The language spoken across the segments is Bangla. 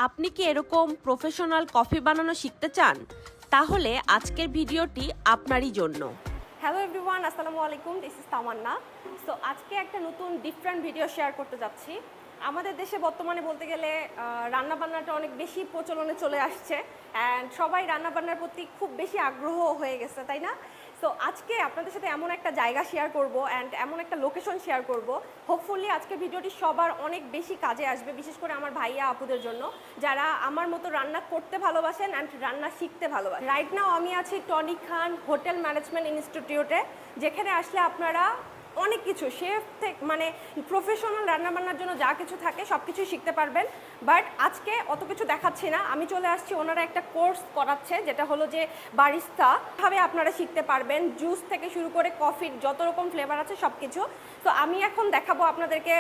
আপনি কি এরকম প্রফেশনাল কফি বানানো শিখতে চান? তাহলে আজকের ভিডিওটি আপনারই জন্য। হ্যালো এভরিওয়ান, আসসালামু আলাইকুম, দিস ইজ তামান্না। সো আজকে একটা নতুন ডিফারেন্ট ভিডিও শেয়ার করতে যাচ্ছি। আমাদের দেশে বর্তমানে বলতে গেলে রান্নাবান্নাটা অনেক বেশি প্রচলনে চলে আসছে অ্যান্ড সবাই রান্নাবান্নার প্রতি খুব বেশি আগ্রহ হয়ে গেছে, তাই না? সো আজকে আপনাদের সাথে এমন একটা জায়গা শেয়ার করব অ্যান্ড এমন একটা লোকেশন শেয়ার করব, হোপফুলি আজকে ভিডিওটি সবার অনেক বেশি কাজে আসবে, বিশেষ করে আমার ভাইয়া আপুদের জন্য যারা আমার মতো রান্না করতে ভালোবাসেন অ্যান্ড রান্না শিখতে ভালোবাসেন। রাইট নাও আমি আছি টনি খান হোটেল ম্যানেজমেন্ট ইনস্টিটিউটে, যেখানে আসলে আপনারা অনেক কিছু শেফ থেকে মানে প্রফেশনাল রান্নাবান্নার জন্য যা কিছু থাকে সব কিছুই শিখতে পারবেন। বাট আজকে অত কিছু দেখাচ্ছি না, আমি চলে আসছি, ওনারা একটা কোর্স করাচ্ছে যেটা হলো যে বারিস্তা ভাবে আপনারা শিখতে পারবেন, জুস থেকে শুরু করে কফির যত রকম ফ্লেভার আছে সব কিছু। তো আমি এখন দেখাবো আপনাদেরকে,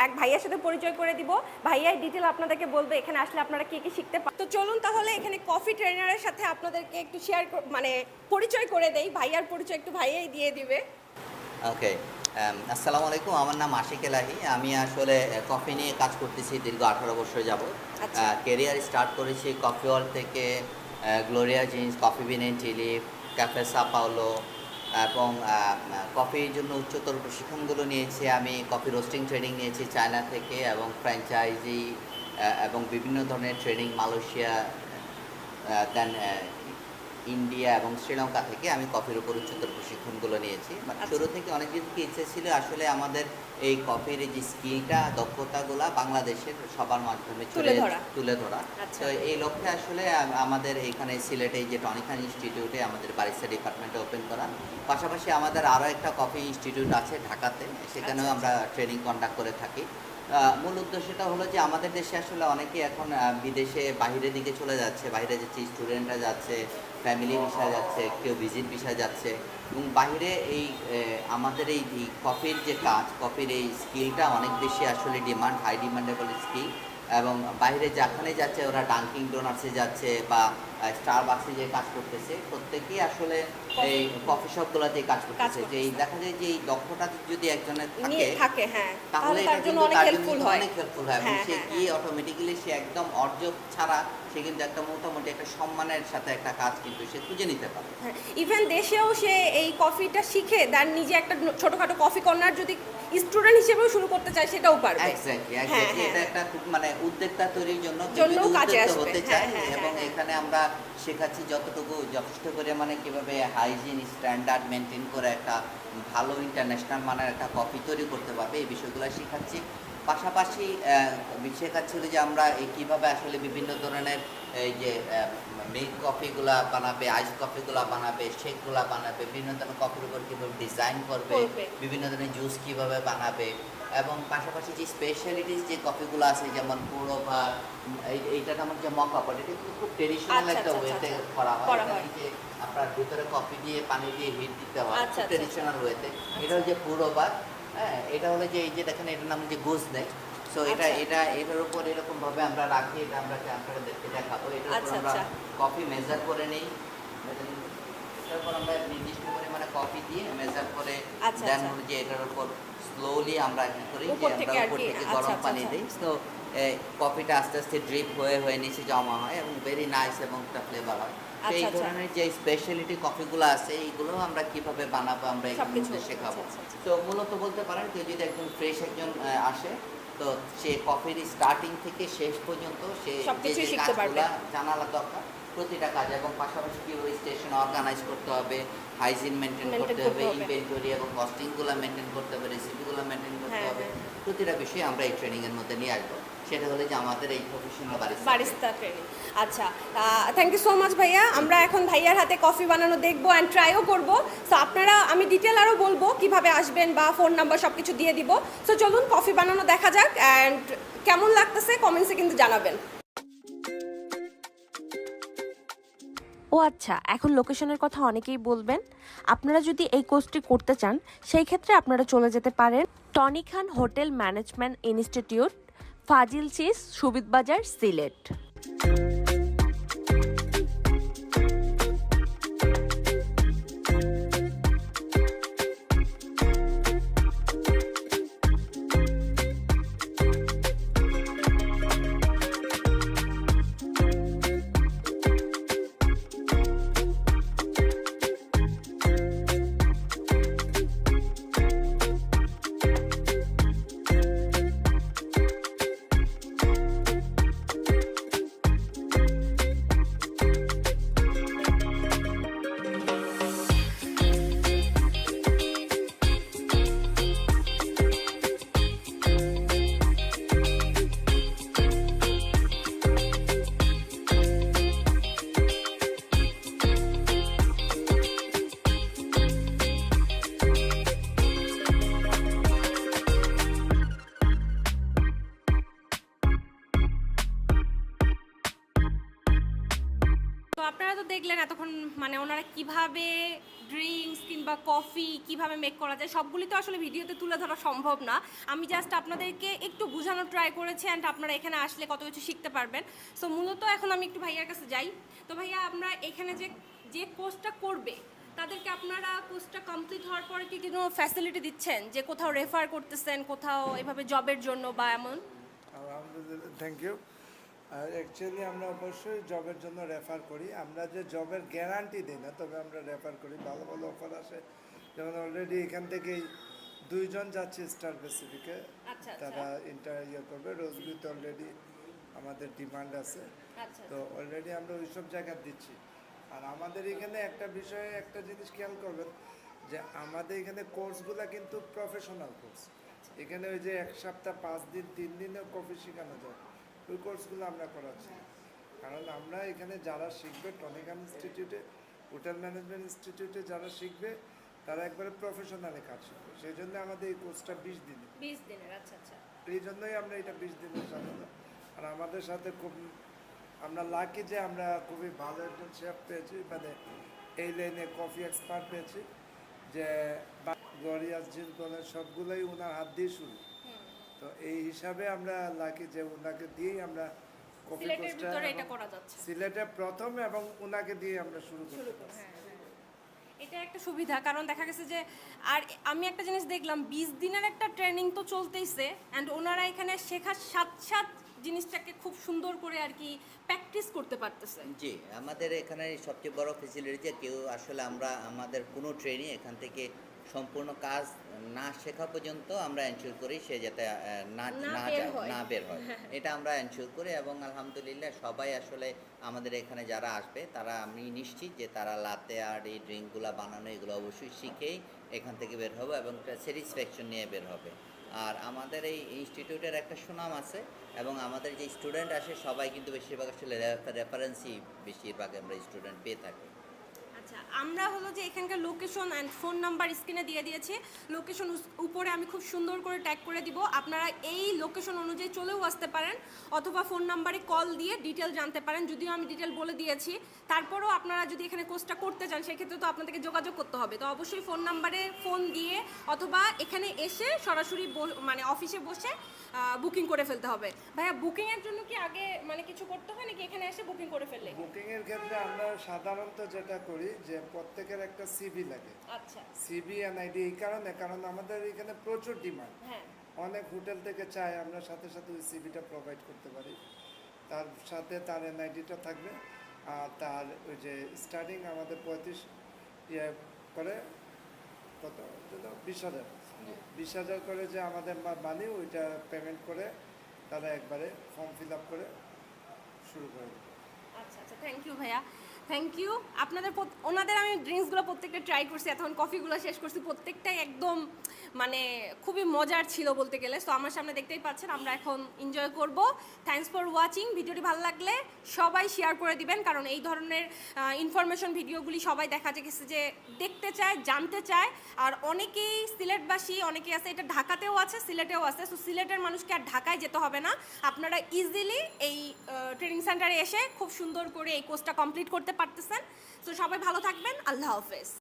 এক ভাইয়ার সাথে পরিচয় করে দিব, ভাইয়াই ডিটেল আপনাদেরকে বলবে এখানে আসলে আপনারা কী কী শিখতে পারেন। তো চলুন তাহলে এখানে কফি ট্রেনারের সাথে আপনাদেরকে একটু শেয়ার মানে পরিচয় করে দেই, ভাইয়ার পরিচয় একটু ভাইয়াই দিয়ে দিবে। ওকে, আসসালামু আলাইকুম, আমার নাম আশিক এলাহি। আমি আসলে কফি নিয়ে কাজ করতেছি দীর্ঘ 18 বছর যাবত। ক্যারিয়ার স্টার্ট করেছি কফি ওয়ার্ল্ড থেকে, Gloria Jeans, Coffee Bean and Tea Leaf, Cafe Sao Paulo, এবং কফির জন্য উচ্চতর প্রশিক্ষণগুলো নিয়েছি। আমি কফি রোস্টিং ট্রেনিং নিয়েছি চায়না থেকে, এবং ফ্র্যাঞ্চাইজি এবং বিভিন্ন ধরনের ট্রেনিং মালয়েশিয়া, দেন ইন্ডিয়া এবং শ্রীলঙ্কা থেকে আমি কফির উপর উচ্চতর প্রশিক্ষণগুলো নিয়েছি। শুরু থেকে অনেক দিন থেকে ইচ্ছে ছিল আসলে আমাদের এই কফির যে স্কিলটা, দক্ষতাগুলো বাংলাদেশের সবার মাধ্যমে তুলে ধরা। তো এই লক্ষ্যে আসলে আমাদের এখানে সিলেটে যে টনি খান ইনস্টিটিউটে আমাদের বারিস্তা ডিপার্টমেন্টে ওপেন করা। পাশাপাশি আমাদের আরও একটা কফি ইনস্টিটিউট আছে ঢাকাতে, সেখানেও আমরা ট্রেনিং কন্ডাক্ট করে থাকি। মূল উদ্দেশ্যটা হলো যে আমাদের দেশে আসলে অনেকেই এখন বিদেশে বাইরের দিকে চলে যাচ্ছে, বাইরে যাচ্ছে, স্টুডেন্টরা যাচ্ছে, ফ্যামিলি ভিসা যাচ্ছে, কেউ ভিজিট ভিসা যাচ্ছে, এবং বাইরে এই আমাদের এই কফির যে কাজ, কফির এই স্কিলটা অনেক বেশি আসলে ডিমান্ড, হাই ডিমান্ডেবল স্কিল। এবং বাইরে যেখানে যাচ্ছে, ওরা ডাঙ্কিং ডোনার্সে যাচ্ছে বা স্টারবাক্সে যে কাজ করতেছে, প্রত্যেকেই আসলে এই কফি শপগুলোতে কাজ করতেছে। যে এই দেখা যায় যে এই দক্ষতা যদি একজনের থাকে, তাহলে এটা কিন্তু তার জন্য অনেক হেল্পফুল হয়, এবং সে গিয়ে অটোমেটিক্যালি সে একদম অর্জন ছাড়া সে কিন্তু একটা মোটামুটি একটা সম্মানের সাথে একটা কাজ কিন্তু সে খুঁজে নিতে পারে। ইভেন দেশেও সে এই কফিটা শিখে তার নিজে একটা ছোটখাটো কফি কর্নার যদি স্টুডেন্ট হিসেবেও শুরু করতে চায় সেটাও পারবে। এক্স্যাক্টলি, এটা একটা খুব মানে উদ্যোক্তা তৈরির জন্য কাজে হতে চায়। এবং এখানে আমরা শেখাচ্ছি যথেষ্ট পরিমাণে কিভাবে হাইজিন স্ট্যান্ডার্ড মেনটেন করে একটা ভালো ইন্টারন্যাশনাল মানের একটা কফি তৈরি করতে পারবে, এই বিষয়গুলো শেখাচ্ছি। পাশাপাশি শেখাচ্ছিল যে আমরা কীভাবে আসলে বিভিন্ন ধরনের এই যে মিল্ক কফিগুলা বানাবে, আইস কফিগুলা বানাবে, শেকগুলা বানাবে, বিভিন্ন ধরনের কফির উপর কীভাবে ডিজাইন করবে, বিভিন্ন ধরনের জুস কীভাবে বানাবে, এবং পাশাপাশি যে স্পেশালিটিস যে কফিগুলো আছে, যেমন পুরো বা এইটা আমার যে মকা পট, এটা কিন্তু খুব ট্রেডিশনাল একটা ওয়েতে করা হয়। যে আপনার ভিতরে কফি দিয়ে পানি দিয়ে হিট দিতে হয়, ট্রেডিশনাল ওয়েতে। এটা হচ্ছে পুরো বা, হ্যাঁ, এটা হলো যে এই যে দেখেন এটার নাম হচ্ছে গুজ নেক। সো এটার উপর এরকম ভাবে আমরা রাখি, এটা আমরা আপনারা দেখতে দেখাবো। এটার উপর আমরা কফি মেজার করে নেই, তারপর আমরা নির্দিষ্ট পরিমাণে কফি দিয়ে মেজার করে দেন হলো যে এটার উপর স্লোলি আমরা কি করি যে আমরা উপর থেকে গরম পানি দিই। তো কফিটা আস্তে আস্তে ড্রিপ হয়ে নিচে জমা হয় এবং ভেরি নাইস এবং একটা ফ্লেভার হয়। এই ধরনের যে স্পেশালিটি কফিগুলো আছে, এইগুলো আমরা কিভাবে বানাবো আমরা এখানে শেখাবো। তো মূলত বলতে পারেন কেউ যদি একজন ফ্রেশ একজন আসে, তো সে কফির স্টার্টিং থেকে শেষ পর্যন্ত সে যে কাজগুলো জানা দরকার প্রতিটা কাজ, এবং পাশাপাশি কীভাবে স্টেশন অর্গানাইজ করতে হবে, হাইজিন মেনটেন করতে হবে, ইনভেন্টরি এবং কস্টিংগুলো মেনটেন করতে হবে, রেসিপিগুলো মেনটেন করতে হবে, প্রতিটা বিষয়ে আমরা এই ট্রেনিংয়ের মধ্যে নিয়ে আসবো। সেটা হলো যে আমাদের এই প্রফেশনাল বারিস্তা ট্রেনিং। আচ্ছা, থ্যাংক ইউ সো মাচ ভাইয়া। আমরা এখন ভাইয়ার হাতে কফি বানানো দেখবো অ্যান্ড ট্রাইও করবো। সো আপনারা, আমি ডিটেল আরও বলবো কিভাবে আসবেন বা ফোন নাম্বার সব কিছু দিয়ে দিব। সো চলুন কফি বানানো দেখা যাক, অ্যান্ড কেমন লাগতেছে কমেন্টসে কিন্তু জানাবেন। ও আচ্ছা, এখন লোকেশনের কথা অনেকেই বলবেন। আপনারা যদি এই কোর্সটি করতে চান, সেই ক্ষেত্রে আপনারা চলে যেতে পারেন টনি খান হোটেল ম্যানেজমেন্ট ইনস্টিটিউট, ফাজিল চিজ, সুবিদ বাজার, সিলেট। দেখলেন এতক্ষণ, মানে ওনারা কিভাবে ড্রিঙ্কস কিংবা কফি কিভাবে মেক করা যায় সবগুলি তো আসলে ভিডিওতে তুলে ধরা সম্ভব না। আমি জাস্ট আপনাদেরকে একটু বোঝানোর ট্রাই করেছি, অ্যান্ড আপনারা এখানে আসলে কত কিছু শিখতে পারবেন। সো মূলত এখন আমি একটু ভাইয়ার কাছে যাই। তো ভাইয়া, আমরা এখানে যে যে কোর্সটা করবে তাদেরকে আপনারা কোর্সটা কমপ্লিট হওয়ার পরে কি কোনো ফ্যাসিলিটি দিচ্ছেন, যে কোথাও রেফার করতেছেন কোথাও এভাবে জবের জন্য বা এমন? আলহামদুলিল্লাহ, থ্যাংক ইউ। আর অ্যাকচুয়ালি আমরা অবশ্যই জবের জন্য রেফার করি। আমরা যে জবের গ্যারান্টি দিই না, তবে আমরা রেফার করি। ভালো ভালো অফার আসে, যেমন অলরেডি এখান থেকেই 2 জন যাচ্ছে স্টার প্যাসিফিকে, আচ্ছা, তারা ইন্টারভিউ করবে। রোজবিতে অলরেডি আমাদের ডিমান্ড আছে, আচ্ছা, তো অলরেডি আমরা ওইসব জায়গায় দিচ্ছি। আর আমাদের এখানে একটা বিষয়ে একটা জিনিস খেয়াল করবেন, যে আমাদের এখানে কোর্সগুলো কিন্তু প্রফেশনাল কোর্স। এখানে ওই যে 1 সপ্তাহ 5 দিন 3 দিনেও কফি শেখানো যায়, ওই কোর্সগুলো আমরা করাচ্ছি। কারণ আমরা এখানে যারা শিখবে টনিকান ইনস্টিটিউটে, হোটেল ম্যানেজমেন্ট ইনস্টিটিউটে যারা শিখবে তারা একবারে প্রফেশনালে কাজ শিখবে। সেই জন্য আমাদের এই কোর্সটা 20 দিনের। 20 দিনের, আচ্ছা আচ্ছা। এই জন্যই আমরা এটা 20 দিনের সাথে। আর আমাদের সাথে খুব আমরা লাকি যে আমরা খুবই ভালো একজন শেফ পেয়েছি, মানে এই লাইনে কফি এক্সপার্ট পেয়েছি, যে গ্লোরিয়াস জিল বলেন সবগুলোই ওনার হাত দিয়ে শুরু। তো এই হিসাবে আমরা লাকি যে ওনাকে দিয়েই আমরা কফি সিলেটের কোর্সটা ভিতরে এটা করা যাচ্ছে। সিলেটে প্রথম, এবং ওনাকে দিয়ে আমরা শুরু করতে পারছি। এটা একটা সুবিধা, কারণ দেখা গেছে যে, আর আমি একটা জিনিস দেখলাম 20 দিনের একটা ট্রেনিং তো চলতেইছে, অ্যান্ড ওনারা এখানে শেখার সাথে জিনিসটাকে খুব সুন্দর করে আর কি প্র্যাকটিস করতে পারতেছে। জি, আমাদের এখানে সবচেয়ে বড় ফেসিলিটি যে কেউ আসলে আমরা আমাদের কোনো ট্রেনিং এখান থেকে সম্পূর্ণ কাজ না শেখা পর্যন্ত আমরা এনশিওর করি সে যাতে না বের হয়, এটা আমরা এনশিওর করি। এবং আলহামদুলিল্লাহ সবাই আসলে আমাদের এখানে যারা আসবে তারা, আমি নিশ্চিত যে তারা লাতে আর এই ড্রিঙ্কগুলো বানানো এগুলো অবশ্যই শিখেই এখান থেকে বের হবে এবং একটা স্যাটিসফ্যাকশন নিয়ে বের হবে। আর আমাদের এই ইনস্টিটিউটের একটা সুনাম আছে, এবং আমাদের যে স্টুডেন্ট আসে সবাই কিন্তু বেশিরভাগ আসলে রেফারেন্সই বেশিরভাগ আমরা স্টুডেন্ট পেয়ে থাকি। আচ্ছা, আমরা হলো যে এখানকার লোকেশন অ্যান্ড ফোন নাম্বার স্ক্রিনে দিয়ে দিয়েছি। লোকেশন উপরে আমি খুব সুন্দর করে ট্যাগ করে দিব, আপনারা এই লোকেশন অনুযায়ী চলেও আসতে পারেন, অথবা ফোন নাম্বারে কল দিয়ে ডিটেল জানতে পারেন। যদিও আমি ডিটেল বলে দিয়েছি, তারপরেও আপনারা যদি এখানে কোর্সটা করতে চান সেক্ষেত্রে তো আপনাদেরকে যোগাযোগ করতে হবে। তো অবশ্যই ফোন নাম্বারে ফোন দিয়ে অথবা এখানে এসে সরাসরি মানে অফিসে বসে বুকিং করে ফেলতে হবে। ভাইয়া, বুকিংয়ের জন্য কি আগে মানে কিছু করতে হয় নাকি এখানে এসে বুকিং করে ফেললে? বুকিংয়ের ক্ষেত্রে আমরা সাধারণত যেটা করি যে প্রত্যেকের একটা সিভি লাগে। আচ্ছা, সিভি এনআইডি এই কারণে, কারণ আমাদের এখানে প্রচুর ডিমান্ড। হ্যাঁ, অনেক হোটেল থেকে চায়, আমরা সাথে সাথে ওই সিভিটা প্রোভাইড করতে পারি। তার সাথে তার এনআইডিটা থাকবে, আর তার ওই যে স্টার্টিং আমাদের 35 করে, কত 20,000 20,000 করে যে আমাদের মানি, ওইটা পেমেন্ট করে তারা একবারে ফর্ম ফিল আপ করে শুরু করে দেবে। আচ্ছা আচ্ছা, থ্যাংক ইউ ভাইয়া, থ্যাংক ইউ। আপনাদের ওনাদের আমি ড্রিঙ্কসগুলো প্রত্যেকটা ট্রাই করছি, এখন কফিগুলো শেষ করছি, প্রত্যেকটাই একদম মানে খুবই মজার ছিল বলতে গেলে। তো আমার সামনে দেখতেই পাচ্ছেন, আমরা এখন এনজয় করব। Thanks for watching. ভিডিওটি ভালো লাগলে সবাই শেয়ার করে দিবেন, কারণ এই ধরনের ইনফরমেশন ভিডিওগুলি সবাই দেখা গেছে যে দেখতে চায়, জানতে চায়। আর অনেকেই সিলেটবাসী, অনেকেই আছে, এটা ঢাকাতেও আছে, সিলেটেও আছে। সো সিলেটের মানুষকে আর ঢাকায় যেতে হবে না, আপনারা ইজিলি এই ট্রেনিং সেন্টারে এসে খুব সুন্দর করে এই কোর্সটা কমপ্লিট করতে পারতেছেন। তো সবাই ভালো থাকবেন, আল্লাহ হাফেজ।